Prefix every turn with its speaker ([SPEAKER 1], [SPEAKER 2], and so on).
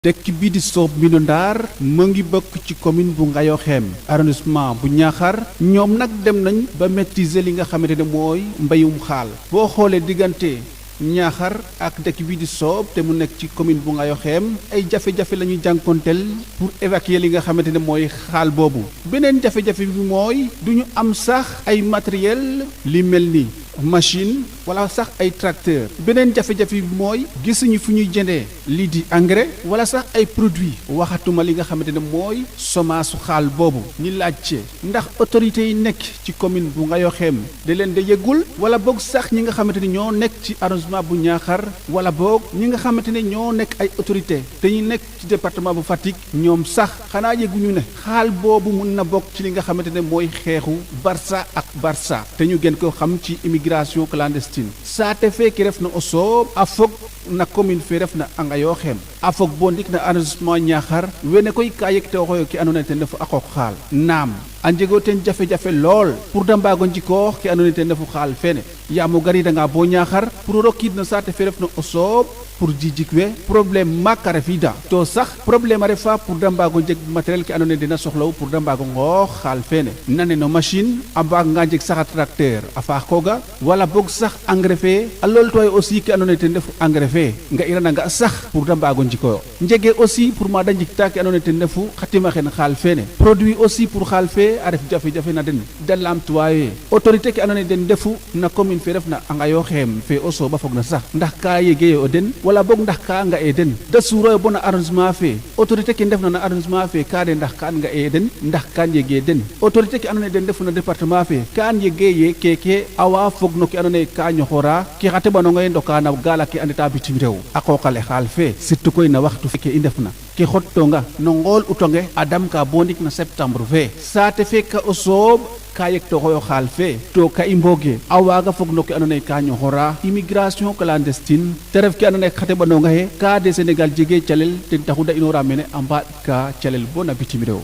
[SPEAKER 1] dëkk bi di Soob Mbindo Ndar mu ngi bokk ci commune bu Ngayokhem arrondissement bu Niakhar ñoom nag dem nañ ba maîtriser li nga xamante ne mooy mbayum xaal boo xoolee diggante Niakhar ak dëkk bi di Soob te mu nekk ci commune bu Ngayokhem ay jafe-jafe la ñuy jànkonteel pour évacuer li nga xamante ne mooy xaal boobu beneen jafe-jafe bi mooy du ñu am sax ay matériel li mel ni machine wala sax ay tracteur beneen jafe-jafe bi mooy gisuñu fu ñuy jëndee lii di engrais wala sax ay produits waxatuma li nga xamante ne mooy semence xaal boobu ñi laajte ndax autorités yi nekk ci commune bu Ngayokhem da leen da yëgul wala boog sax ñi nga xamante ne ñoo nekk ci arrondissement bu Niakhar wala boog ñi nga xamante ne ñoo nekk ay autorité te ñu nekk ci département bu Fatick ñoom sax xanaa yëguñu ne xaal boobu mun na bokk ci li nga xamante ne mooy xeexu Barça ak Barça te ñu gën ko xam ci immigration clandestine saate feke ref na o Soob a fog na commune fe ref na a Ngayokhem a fog bo ndik na arrondissement Niakhar wene koy ka yeg te oxoyo ke andoona yee ten refu a qooq xaal naam a njego ten jafe-jafe lool pour da mbaago njikoox ke andoona yee ten refu xaal fene yaam o garidanga bo Niakhar pour o rokiid no saate fe ref na o Soob pour jijik we problème maak a refida to sax problème a refa pour da mbaago njeg matériel ke andoona yee dena soxlawu pour da mbaago ngoox xaal fene nane no machine a mbaaganga njeg sax a tracteur a faax kooga wala boog sax engrais fe a looltoye aussi ke andoona yee ten refu engrais fe nga irananga sax pour da mbaago njikoyo njege aussi pour ma da njikta ke andoona yee ten refu xa tima xen xaal fene produit aussi pour xaal fe a ref jafe-jafe na den da lamtuwaye autorité ke andoona yee den ndefu na commune fe ref na a Ngayokhem fe o Soob a fog na sax ndax ka yegeyo o den wala boog ndax ka nga e den da suuroyo bo na arrondissement fe autorité ke ndef na arrondissement fe ka de ndax kan nga e den ndax kan yege den autorité ke andoona yee den ndefu na département fe kan yege ye keke awa fog no ke andoona yee ka ñoxora ke xa teɓanonga ye ndoka na gaala ke a ndeta bitim rew a qooqale xaal fe surtout koy na waxtu feke i ndef na ke xottonga no ngool utonge a damka bo ndik na septembre fe saate fe ka o Soob ka yek to xoyo xaal fe to ka i mbooge a waaga fog no ke andoona yee ka ñoxora immigration clandestine te ref ke andoona yee xa teɓanonga xe ka de Sénégal jege calel ten taxu da inoora mene a mbaaɗ ka calel bo na bitim rew